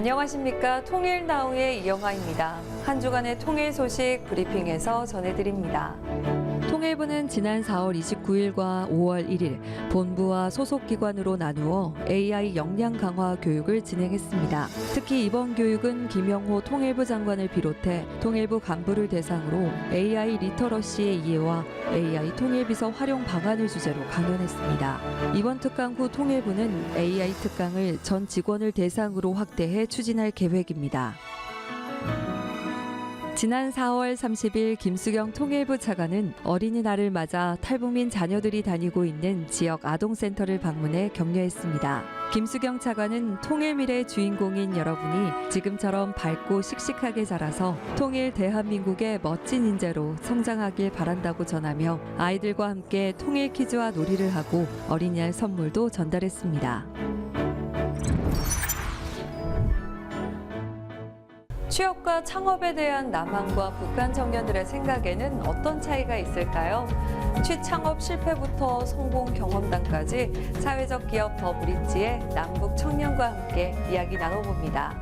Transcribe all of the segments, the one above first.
안녕하십니까. 통일나우의 이영아입니다. 한 주간의 통일 소식 브리핑에서 전해드립니다. 통일부는 지난 4월 29일과 5월 1일 본부와 소속 기관으로 나누어 AI 역량 강화 교육을 진행했습니다. 특히 이번 교육은 김영호 통일부 장관을 비롯해 통일부 간부를 대상으로 AI 리터러시의 이해와 AI 통일비서 활용 방안을 주제로 강연했습니다. 이번 특강 후 통일부는 AI 특강을 전 직원을 대상으로 확대해 추진할 계획입니다. 지난 4월 30일 김수경 통일부 차관은 어린이날을 맞아 탈북민 자녀들이 다니고 있는 지역 아동센터를 방문해 격려했습니다. 김수경 차관은 통일 미래의 주인공인 여러분이 지금처럼 밝고 씩씩하게 자라서 통일 대한민국의 멋진 인재로 성장하길 바란다고 전하며 아이들과 함께 통일 퀴즈와 놀이를 하고 어린이날 선물도 전달했습니다. 취업과 창업에 대한 남한과 북한 청년들의 생각에는 어떤 차이가 있을까요? 취창업 실패부터 성공 경험담까지 사회적 기업 더 브릿지의 남북 청년과 함께 이야기 나눠봅니다.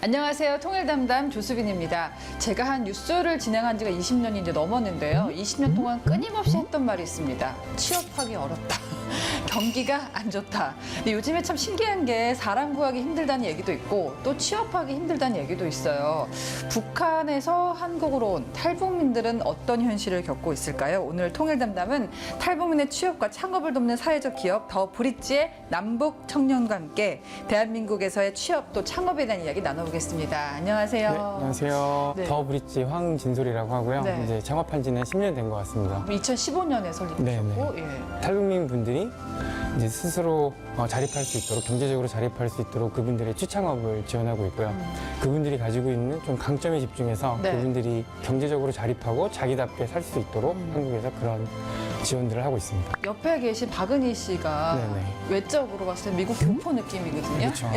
안녕하세요. 통일담담 조수빈입니다. 제가 한 뉴스를 진행한 지가 20년이 이제 넘었는데요. 20년 동안 끊임없이 했던 말이 있습니다. 취업하기 어렵다. 경기가 안 좋다. 근데 요즘에 참 신기한 게 사람 구하기 힘들다는 얘기도 있고 또 취업하기 힘들다는 얘기도 있어요. 북한에서 한국으로 온 탈북민들은 어떤 현실을 겪고 있을까요? 오늘 통일담담은 탈북민의 취업과 창업을 돕는 사회적 기업 더 브릿지의 남북 청년과 함께 대한민국에서의 취업 또 창업에 대한 이야기 나눠보겠습니다. 안녕하세요. 네, 안녕하세요. 네. 더 브릿지 황진솔이라고 하고요. 네. 이제 창업한 지는 10년 된 것 같습니다. 2015년에 설립하셨고 예. 탈북민 분들이 이제 스스로 자립할 수 있도록 경제적으로 자립할 수 있도록 그분들의 취창업을 지원하고 있고요. 그분들이 가지고 있는 좀 강점에 집중해서 네. 그분들이 경제적으로 자립하고 자기답게 살 수 있도록 한국에서 그런 지원들을 하고 있습니다. 옆에 계신 박은희 씨가 네네. 외적으로 봤을 때 미국 교포 느낌이거든요. 그렇죠.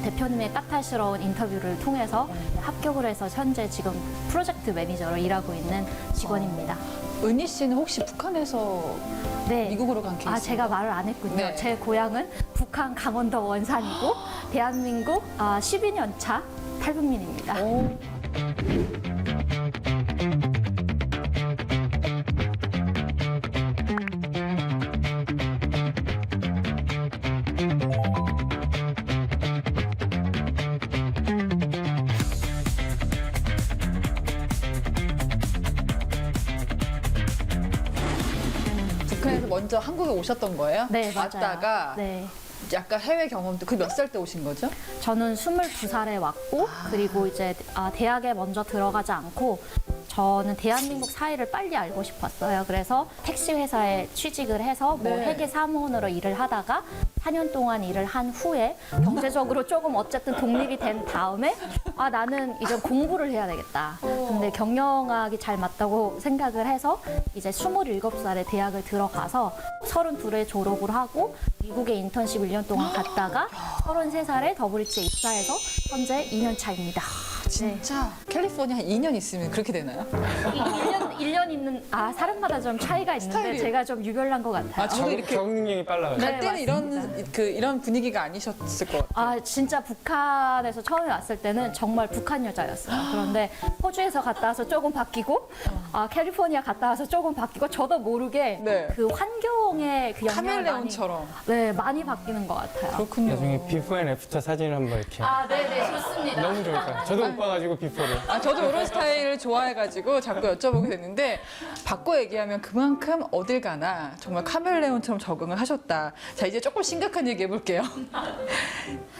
대표님의 까탈스러운 인터뷰를 통해서 합격을 해서 현재 지금 프로젝트 매니저로 일하고 있는 직원입니다. 은희 씨는 혹시 북한에서 네. 미국으로 간 케이스? 제가 말을 안 했군요. 네. 제 고향은 북한 강원도 원산이고 대한민국 12년 차 탈북민입니다. 오. 북한에서 먼저 한국에 오셨던 거예요? 네, 맞아요. 왔다가 네. 약간 해외 경험도 그 몇 살 때 오신 거죠? 저는 22살에 왔고 그리고 이제 대학에 먼저 들어가지 않고 저는 대한민국 사회를 빨리 알고 싶었어요. 그래서 택시 회사에 취직을 해서 뭐 네. 회계 사무원으로 일을 하다가 4년 동안 일을 한 후에 경제적으로 조금 어쨌든 독립이 된 다음에 나는 이제 공부를 해야 되겠다. 근데 경영학이 잘 맞다고 생각을 해서 이제 27살에 대학을 들어가서 32에 졸업을 하고 미국에 인턴십 1년 동안 갔다가 33살에 더블리츠에 입사해서 현재 2년 차입니다. 진짜 캘리포니아 한 2년 있으면 그렇게 되나요? 1년 있는 사람마다 좀 차이가 있는데 스타일이- 제가 좀 유별난 것 같아요. 저도 이렇게 적응력이 빨라요. 네, 갈 때는 맞습니다. 이런 분위기가 아니셨을 것 같아요. 진짜 북한에서 처음에 왔을 때는 정말 북한 여자였어요. 그런데 호주에서 갔다 와서 조금 바뀌고, 캘리포니아 갔다 와서 조금 바뀌고, 저도 모르게 네. 그 환경의 그 영향을 카멜레온처럼. 많이 바뀌는 것 같아요. 그렇군요. 나중에 비포 앤 애프터 사진을 한번 이렇게. 네네, 좋습니다. 너무 좋을 것 같아요. 저도 못 봐가지고 비포를. 저도 이런 스타일을 좋아해가지고 자꾸 여쭤보게 됐는데 바꿔 얘기하면 그만큼 어딜 가나 정말 카멜레온처럼 적응을 하셨다. 자, 이제 조금 심각한 얘기 해볼게요.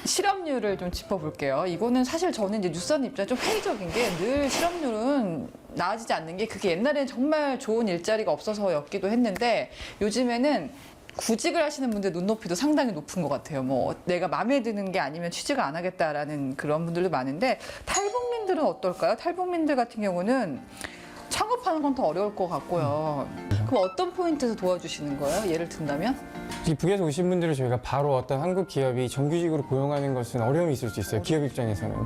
실업률을 좀 짚어볼게요. 이거는 사실 저는 이제 뉴스하는 입장에 좀 회의적인 게 늘 실업률은 나아지지 않는 게 그게 옛날에는 정말 좋은 일자리가 없어서였기도 했는데 요즘에는 구직을 하시는 분들 눈높이도 상당히 높은 것 같아요. 뭐 내가 마음에 드는 게 아니면 취직을 안 하겠다라는 그런 분들도 많은데 탈북민들은 어떨까요? 탈북민들 같은 경우는 창업하는 건 더 어려울 것 같고요. 그럼 어떤 포인트에서 도와주시는 거예요? 예를 든다면? 이 북에서 오신 분들을 저희가 바로 어떤 한국 기업이 정규직으로 고용하는 것은 어려움이 있을 수 있어요. 기업 입장에서는.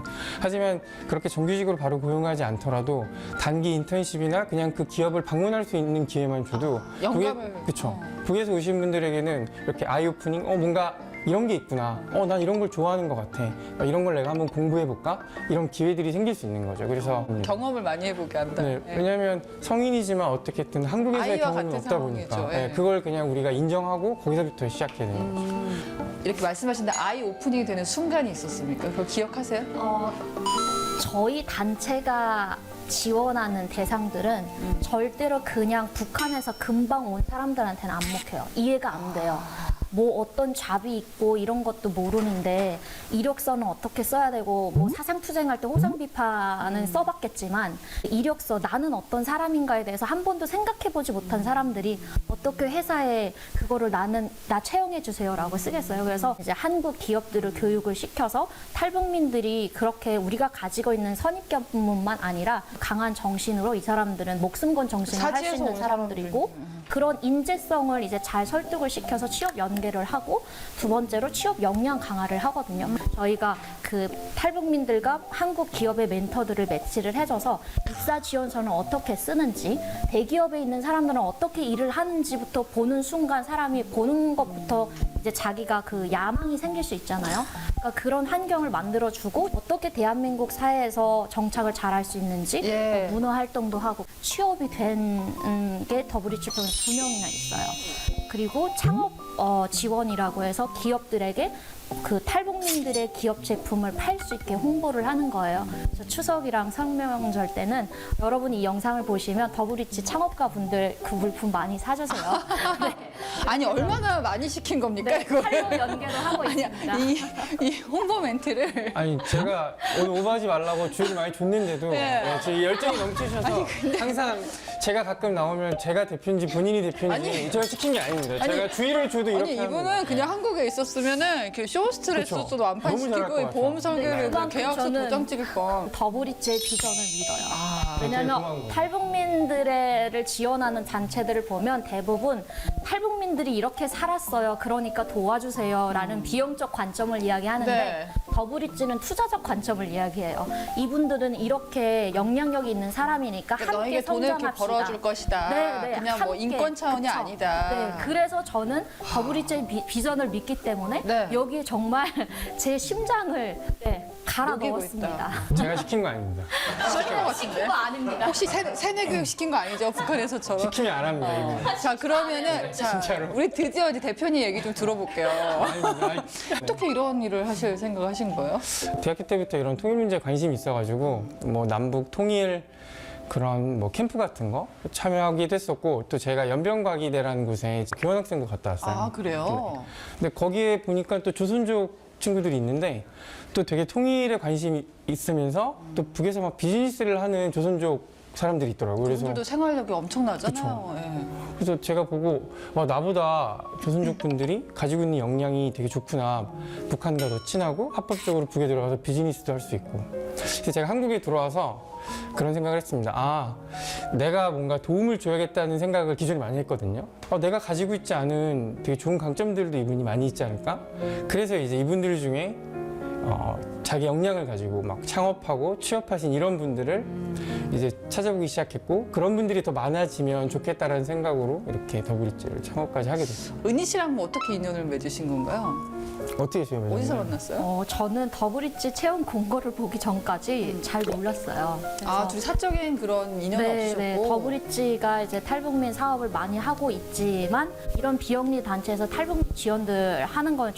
하지만 그렇게 정규직으로 바로 고용하지 않더라도 단기 인턴십이나 그냥 그 기업을 방문할 수 있는 기회만 줘도 영감을. 그렇죠. 북에서 오신 분들에게는 이렇게 아이 오프닝, 뭔가 이런 게 있구나. 난 이런 걸 좋아하는 것 같아. 이런 걸 내가 한번 공부해볼까? 이런 기회들이 생길 수 있는 거죠. 그래서 경험을 많이 해보게 한다. 네, 왜냐하면 성인이지만 어떻게든 한국에서의 아이와 경험이 같은 없다 보니까 상황이죠. 예. 그걸 그냥 우리가 인정하고 거기서부터 시작해야 되는 거죠. 이렇게 말씀하신데 아이 오프닝이 되는 순간이 있었습니까? 그거 기억하세요? 저희 단체가 지원하는 대상들은 절대로 그냥 북한에서 금방 온 사람들한테는 안 먹혀요. 이해가 안 돼요. 뭐 어떤 잡이 있고 이런 것도 모르는데 이력서는 어떻게 써야 되고 뭐 사상투쟁할 때 호상비판은 써봤겠지만 이력서 나는 어떤 사람인가에 대해서 한 번도 생각해보지 못한 사람들이 어떻게 회사에 그거를 나 채용해 주세요라고 쓰겠어요. 그래서 이제 한국 기업들을 교육을 시켜서 탈북민들이 그렇게 우리가 가지고 있는 선입견뿐만 아니라 강한 정신으로 이 사람들은 목숨 건 정신을 할 수 사지에서 있는 온 사람들이고 그런 인재성을 이제 잘 설득을 시켜서 취업 연계를 하고 두 번째로 취업 역량 강화를 하거든요. 저희가 그 탈북민들과 한국 기업의 멘토들을 매치를 해줘서 입사 지원서는 어떻게 쓰는지 대기업에 있는 사람들은 어떻게 일을 하는지부터 보는 순간 사람이 보는 것부터 이제 자기가 그 야망이 생길 수 있잖아요. 그러니까 그런 환경을 만들어주고 어떻게 대한민국 사회에서 정착을 잘할 수 있는지 예. 문화 활동도 하고 취업이 된 게 더블리치표는 2명이나 있어요. 그리고 창업 지원이라고 해서 기업들에게 그 탈북민들의 기업 제품을 팔 수 있게 홍보를 하는 거예요. 그래서 추석이랑 설명절 때는 여러분이 이 영상을 보시면 더블리치 창업가 분들 그 물품 많이 사주세요. 네. 아니 얼마나 많이 시킨 겁니까 네, 이거? 탈북 연계도 하고 있습니다. 이 홍보 멘트를 아니 제가 오늘 오버하지 말라고 주의를 많이 줬는데도 네. 제 열정이 넘치셔서 항상 제가 가끔 나오면 제가 대표인지 본인이 대표인지 아니. 제가 시킨 게 아닙니다. 제가 주의를 줘도 이렇게 아니 하는 이분은 거예요. 그냥 한국에 있었으면은 이렇게 쇼스트레스도 그쵸. 완판 너무 잘할 것 시키고 같아요. 보험 설계를 네. 계약서 저는 도장 찍을 거. 더블리치의 비전을 믿어요. 아, 되게 고마운 왜냐하면 거예요. 탈북민들을 지원하는 단체들을 보면 대부분 탈북민들이 이렇게 살았어요. 그러니까 도와주세요라는 비용적 관점을 이야기하는데 네. 더블리치는 투자적 관점을 이야기해요. 이분들은 이렇게 영향력이 있는 사람이니까 그러니까 함께 너에게 돈을 이렇게 성장합시다. 벌어줄 것이다. 네, 네, 그냥 뭐 함께. 인권 차원이 그쵸. 아니다. 네, 그래서 저는 더블리치의 비전을 믿기 때문에 네. 여기에 정말 제 심장을 갈아 녹이고 넣었습니다. 제가 시킨 거 아닙니다. 시킨 것 같은데? 그거 아닙니다. 혹시 세뇌 교육 시킨 거 아니죠? 북한에서처럼. 시키면 안 합니다. 이거. 자 그러면은 자 진짜로. 우리 드디어 이제 대표님 얘기 좀 들어볼게요. 아닙니다. 아니, 어떻게 이런 일을 하실 생각하신 거예요? 대학교 때부터 이런 통일 문제에 관심이 있어가지고 뭐 남북 통일 그런 뭐 캠프 같은 거 참여하기도 했었고 또 제가 연변과기대라는 곳에 교환학생도 갔다 왔어요. 아 그래요? 근데 거기에 보니까 또 조선족 친구들이 있는데 또 되게 통일에 관심이 있으면서 또 북에서 막 비즈니스를 하는 조선족 사람들이 있더라고요. 그래서 그분들도 생활력이 엄청나잖아요. 예. 그래서 제가 보고 와 나보다 조선족 분들이 가지고 있는 역량이 되게 좋구나. 북한과 더 친하고 합법적으로 북에 들어가서 비즈니스도 할 수 있고. 그래서 제가 한국에 들어와서 그런 생각을 했습니다. 아, 내가 뭔가 도움을 줘야겠다는 생각을 기존에 많이 했거든요. 내가 가지고 있지 않은 되게 좋은 강점들도 이분이 많이 있지 않을까? 그래서 이제 이분들 중에 자기 역량을 가지고 막 창업하고 취업하신 이런 분들을 이제 찾아보기 시작했고 그런 분들이 더 많아지면 좋겠다라는 생각으로 이렇게 더블리치를 창업까지 하게 됐어요. 은희 씨랑 뭐 어떻게 인연을 맺으신 건가요? 어떻게 지금 어디서 만났어요? 저는 더블리치 채용 공고를 보기 전까지 잘 몰랐어요. 아, 둘이 사적인 그런 인연은 없으셨고. 네, 더블리치가 이제 탈북민 사업을 많이 하고 있지만 이런 비영리 단체에서 탈북민 지원들 하는 건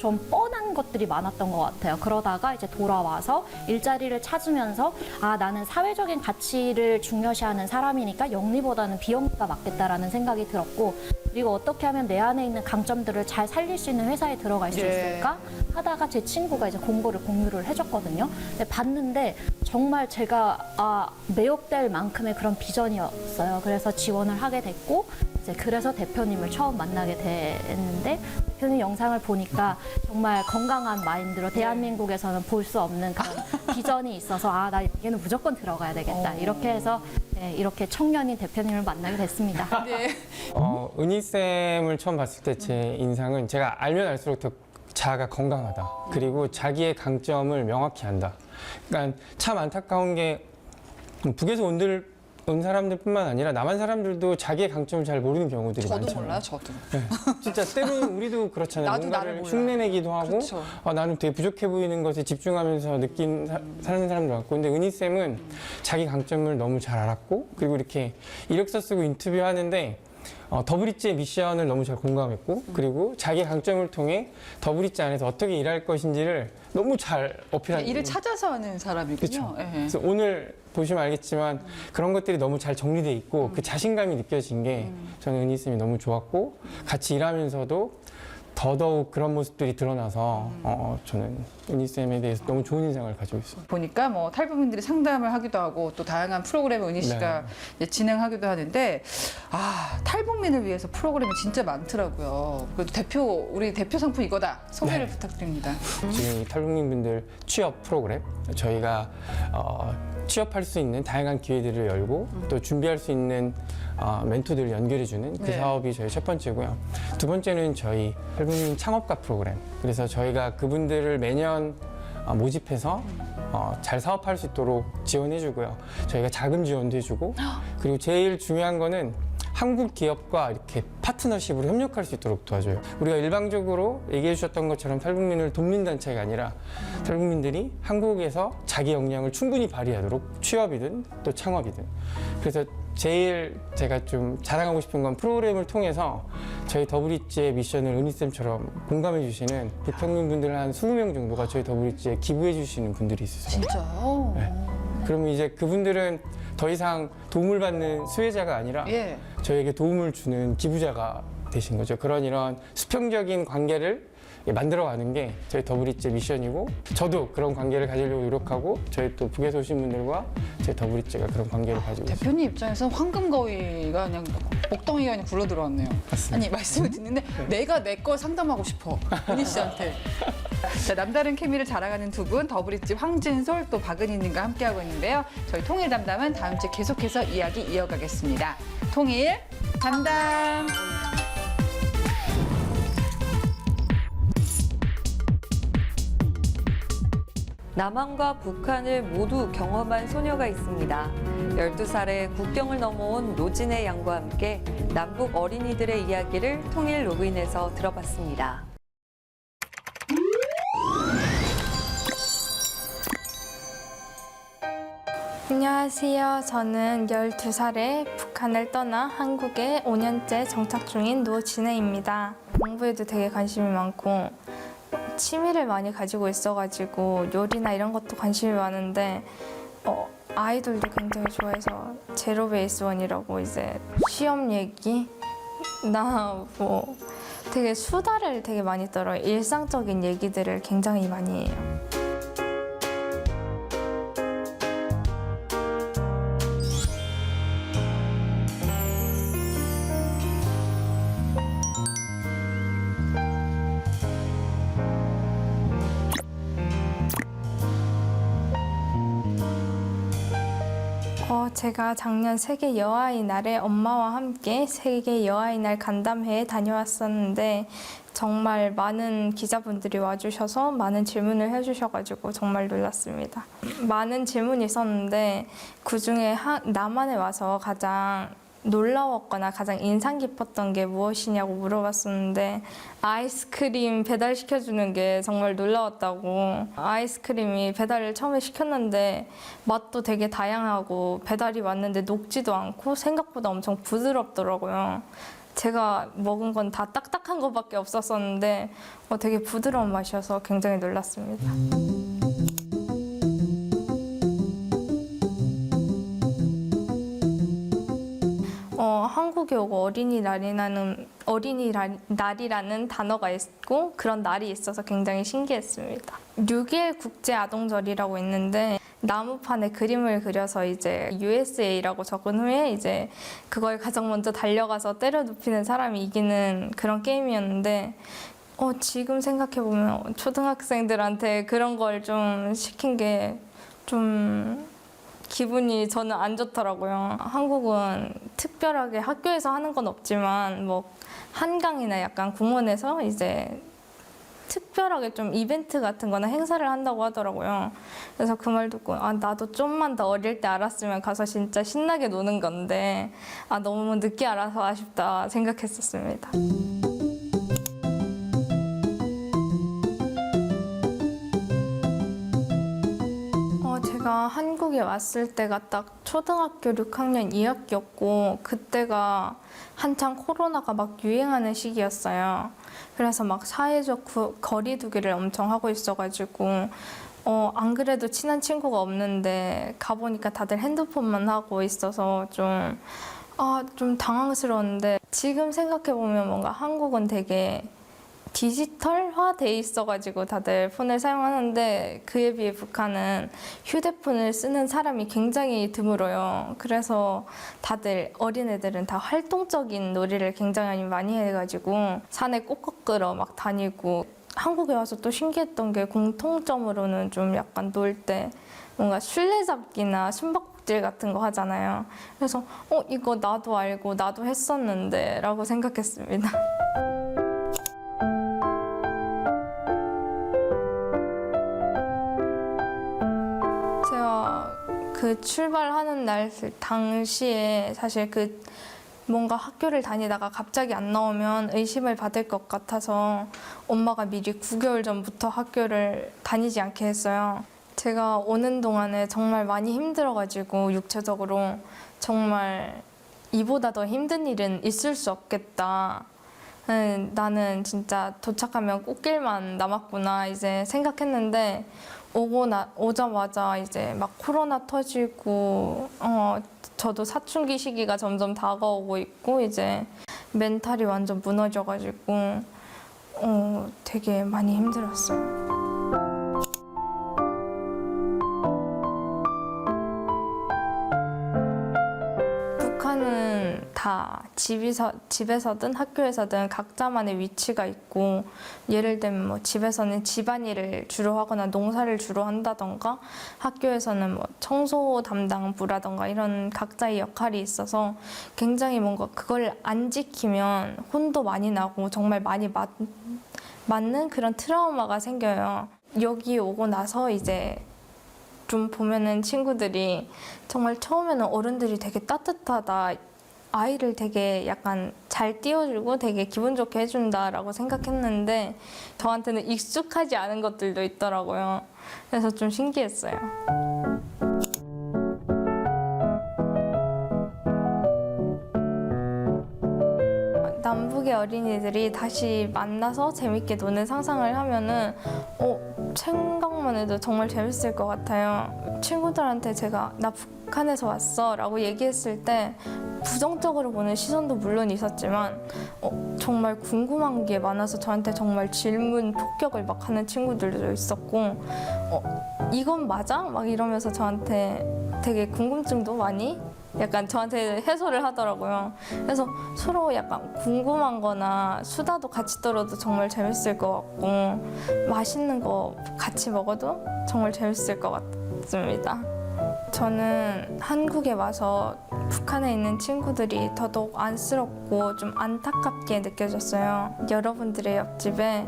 좀 뻔한 것들이 많았던 것 같아요. 그러다가 이제 돌아와서 일자리를 찾으면서 아, 나는 사회적인 가치를 중요시하는 사람이니까 영리보다는 비영리가 맞겠다라는 생각이 들었고 그리고 어떻게 하면 내 안에 있는 강점들을 잘 살릴 수 있는 회사에 들어갈 수 예. 있을까 하다가 제 친구가 이제 공고를 공유를 해줬거든요. 근데 봤는데 정말 제가 매혹될 만큼의 그런 비전이었어요. 그래서 지원을 하게 됐고 이제 그래서 대표님을 처음 만나게 됐는데 대표님 영상을 보니까 정말 건강한 마인드로 대한민국에서는 볼 수 없는 그런 비전이 있어서 나 여기는 무조건 들어가야 되겠다. 이렇게 해서 이렇게 청년인 대표님을 만나게 됐습니다. 네. 은희 쌤을 처음 봤을 때 제 인상은 제가 알면 알수록 더 자아가 건강하다. 그리고 자기의 강점을 명확히 안다. 그러니까 참 안타까운 게 북에서 온 사람들뿐만 아니라 남한 사람들도 자기의 강점을 잘 모르는 경우들이 저도 많잖아요. 몰라요, 저도. 진짜 때로는 우리도 그렇잖아요. 나도 나를 뭔가를 몰라요. 흉내내기도 하고 그렇죠. 나는 되게 부족해 보이는 것에 집중하면서 사는 사람도 많고, 근데 은희쌤은 자기 강점을 너무 잘 알았고, 그리고 이렇게 이력서 쓰고 인터뷰하는데 더블이츠의 미션을 너무 잘 공감했고, 그리고 자기 강점을 통해 더블이츠 안에서 어떻게 일할 것인지를 너무 잘 어필하는 일을 찾아서 하는 사람이군요. 그렇죠. 예. 그래서 오늘 보시면 알겠지만 그런 것들이 너무 잘 정리돼 있고 그 자신감이 느껴진 게 저는 은희쌤이 너무 좋았고, 같이 일하면서도 더더욱 그런 모습들이 드러나서 저는 은희쌤에 대해서 너무 좋은 인상을 가지고 있어요. 보니까 뭐 탈북민들이 상담을 하기도 하고 또 다양한 프로그램을 은희 씨가 이제 진행하기도 하는데, 탈북민을 위해서 프로그램이 진짜 많더라고요. 그래도 우리 대표 상품 이거다. 소개를 부탁드립니다. 지금 이 탈북민분들 취업 프로그램, 저희가 취업할 수 있는 다양한 기회들을 열고 또 준비할 수 있는 멘토들을 연결해주는 그 네. 사업이 저희 첫 번째고요. 두 번째는 저희 탈북민 창업가 프로그램. 그래서 저희가 그분들을 매년 모집해서 잘 사업할 수 있도록 지원해주고요. 저희가 자금 지원도 해주고, 그리고 제일 중요한 거는 한국 기업과 이렇게 파트너십으로 협력할 수 있도록 도와줘요. 우리가 일방적으로 얘기해 주셨던 것처럼 탈북민을 돕는 단체가 아니라 탈북민들이 한국에서 자기 역량을 충분히 발휘하도록 취업이든 또 창업이든. 그래서 제일 제가 좀 자랑하고 싶은 건 프로그램을 통해서 저희 더블이츠의 미션을 은희쌤처럼 공감해 주시는 불평민 분들 한 20명 정도가 저희 더블이츠에 기부해 주시는 분들이 있으세요. 진짜요? 네. 그러면 이제 그분들은 더 이상 도움을 받는 수혜자가 아니라 예. 저에게 도움을 주는 기부자가 되신 거죠. 그런 이런 수평적인 관계를 만들어가는 게 저희 더블이츠의 미션이고, 저도 그런 관계를 가지려고 노력하고, 저희 또 북에서 오신 분들과 저희 더블이츠가 그런 관계를 가지고 있습니다. 대표님 입장에서 황금거위가 그냥 목덩이가 그냥 굴러 들어왔네요. 아니, 말씀을 듣는데 내가 내 거 상담하고 싶어. 은희 씨한테. 자, 남다른 케미를 자랑하는 두 분, 더블이츠 황진솔 또 박은희님과 함께하고 있는데요. 저희 통일 담담은 다음 주에 계속해서 이야기 이어가겠습니다. 통일 담담. 남한과 북한을 모두 경험한 소녀가 있습니다. 12살에 국경을 넘어온 노진의 양과 함께 남북 어린이들의 이야기를 통일 로그인에서 들어봤습니다. 안녕하세요. 저는 12살에 북한을 떠나 한국에 5년째 정착 중인 노진혜입니다. 공부에도 되게 관심이 많고 취미를 많이 가지고 있어가지고 요리나 이런 것도 관심이 많은데 아이돌도 굉장히 좋아해서 제로베이스원이라고 이제 시험 얘기 나 뭐 되게 수다를 되게 많이 떨어요. 일상적인 얘기들을 굉장히 많이 해요. 제가 작년 세계 여아이 날에 엄마와 함께 세계 여아이 날 간담회에 다녀왔었는데 정말 많은 기자분들이 와주셔서 많은 질문을 해주셔가지고 정말 놀랐습니다. 많은 질문이 있었는데 그중에 남한에 와서 가장 놀라웠거나 가장 인상 깊었던 게 무엇이냐고 물어봤었는데 아이스크림 배달시켜주는 게 정말 놀라웠다고. 아이스크림이 배달을 처음에 시켰는데 맛도 되게 다양하고 배달이 왔는데 녹지도 않고 생각보다 엄청 부드럽더라고요. 제가 먹은 건 다 딱딱한 거밖에 없었었는데 되게 부드러운 맛이어서 굉장히 놀랐습니다. 한국에 오고 어린이날이라는 단어가 있고 그런 날이 있어서 굉장히 신기했습니다. 6.1 국제아동절이라고 있는데 나무판에 그림을 그려서 이제 USA라고 적은 후에 이제 그걸 가장 먼저 달려가서 때려 눕히는 사람이 이기는 그런 게임이었는데 지금 생각해보면 초등학생들한테 그런 걸 좀 시킨 게 좀 기분이 저는 안 좋더라고요. 한국은 특별하게 학교에서 하는 건 없지만 뭐 한강이나 약간 공원에서 이제 특별하게 좀 이벤트 같은 거나 행사를 한다고 하더라고요. 그래서 그 말 듣고 아, 나도 좀만 더 어릴 때 알았으면 가서 진짜 신나게 노는 건데 아, 너무 늦게 알아서 아쉽다 생각했었습니다. 제가 한국에 왔을 때가 딱 초등학교 6학년 2학기였고 그때가 한창 코로나가 막 유행하는 시기였어요. 그래서 막 사회적 거리 두기를 엄청 하고 있어가지고 안 그래도 친한 친구가 없는데 가보니까 다들 핸드폰만 하고 있어서 좀 당황스러웠는데 지금 생각해보면 뭔가 한국은 되게 디지털화 돼 있어가지고 다들 폰을 사용하는데 그에 비해 북한은 휴대폰을 쓰는 사람이 굉장히 드물어요. 그래서 다들 어린애들은 다 활동적인 놀이를 굉장히 많이 해가지고 산에 꼭꼭 끌어 막 다니고 한국에 와서 또 신기했던 게 공통점으로는 좀 약간 놀 때 뭔가 술래잡기나 숨바꼭질 같은 거 하잖아요. 그래서 이거 나도 알고 나도 했었는데 라고 생각했습니다. 그 출발하는 날 당시에 사실 뭔가 학교를 다니다가 갑자기 안 나오면 의심을 받을 것 같아서 엄마가 미리 9개월 전부터 학교를 다니지 않게 했어요. 제가 오는 동안에 정말 많이 힘들어가지고 육체적으로 정말 이보다 더 힘든 일은 있을 수 없겠다. 나는 진짜 도착하면 꽃길만 남았구나 이제 생각했는데 오자마자 이제 막 코로나 터지고 저도 사춘기 시기가 점점 다가오고 있고 이제 멘탈이 완전 무너져가지고 되게 많이 힘들었어요. 북한은 다 집에서든 학교에서든 각자만의 위치가 있고 예를 들면 뭐 집에서는 집안일을 주로 하거나 농사를 주로 한다던가 학교에서는 뭐 청소 담당부라던가 이런 각자의 역할이 있어서 굉장히 뭔가 그걸 안 지키면 혼도 많이 나고 정말 많이 맞는 그런 트라우마가 생겨요. 여기 오고 나서 이제 좀 보면은 친구들이 정말 처음에는 어른들이 되게 따뜻하다. 아이를 되게 약간 잘 띄워주고 되게 기분 좋게 해준다라고 생각했는데 저한테는 익숙하지 않은 것들도 있더라고요. 그래서 좀 신기했어요. 남북의 어린이들이 다시 만나서 재밌게 노는 상상을 하면은 생각만 해도 정말 재밌을 것 같아요. 친구들한테 제가 나 북한에서 왔어 라고 얘기했을 때 부정적으로 보는 시선도 물론 있었지만 정말 궁금한 게 많아서 저한테 정말 질문 폭격을 막 하는 친구들도 있었고 이건 맞아? 막 이러면서 저한테 되게 궁금증도 많이 약간 저한테 해소를 하더라고요. 그래서 서로 약간 궁금한 거나 수다도 같이 떨어도 정말 재밌을 것 같고 맛있는 거 같이 먹어도 정말 재밌을 것 같습니다. 저는 한국에 와서 북한에 있는 친구들이 더더욱 안쓰럽고 좀 안타깝게 느껴졌어요. 여러분들의 옆집에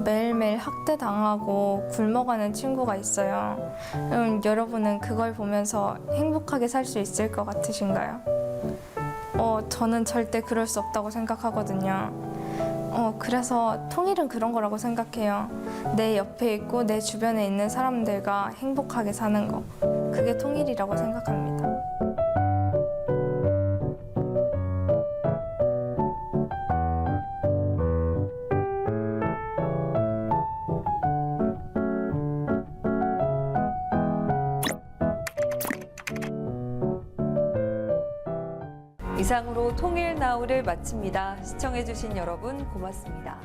매일매일 학대당하고 굶어가는 친구가 있어요. 여러분은 그걸 보면서 행복하게 살 수 있을 것 같으신가요? 저는 절대 그럴 수 없다고 생각하거든요. 그래서 통일은 그런 거라고 생각해요. 내 옆에 있고 내 주변에 있는 사람들과 행복하게 사는 거. 그게 통일이라고 생각합니다. 이상으로 통일 나우를 마칩니다. 시청해주신 여러분 고맙습니다.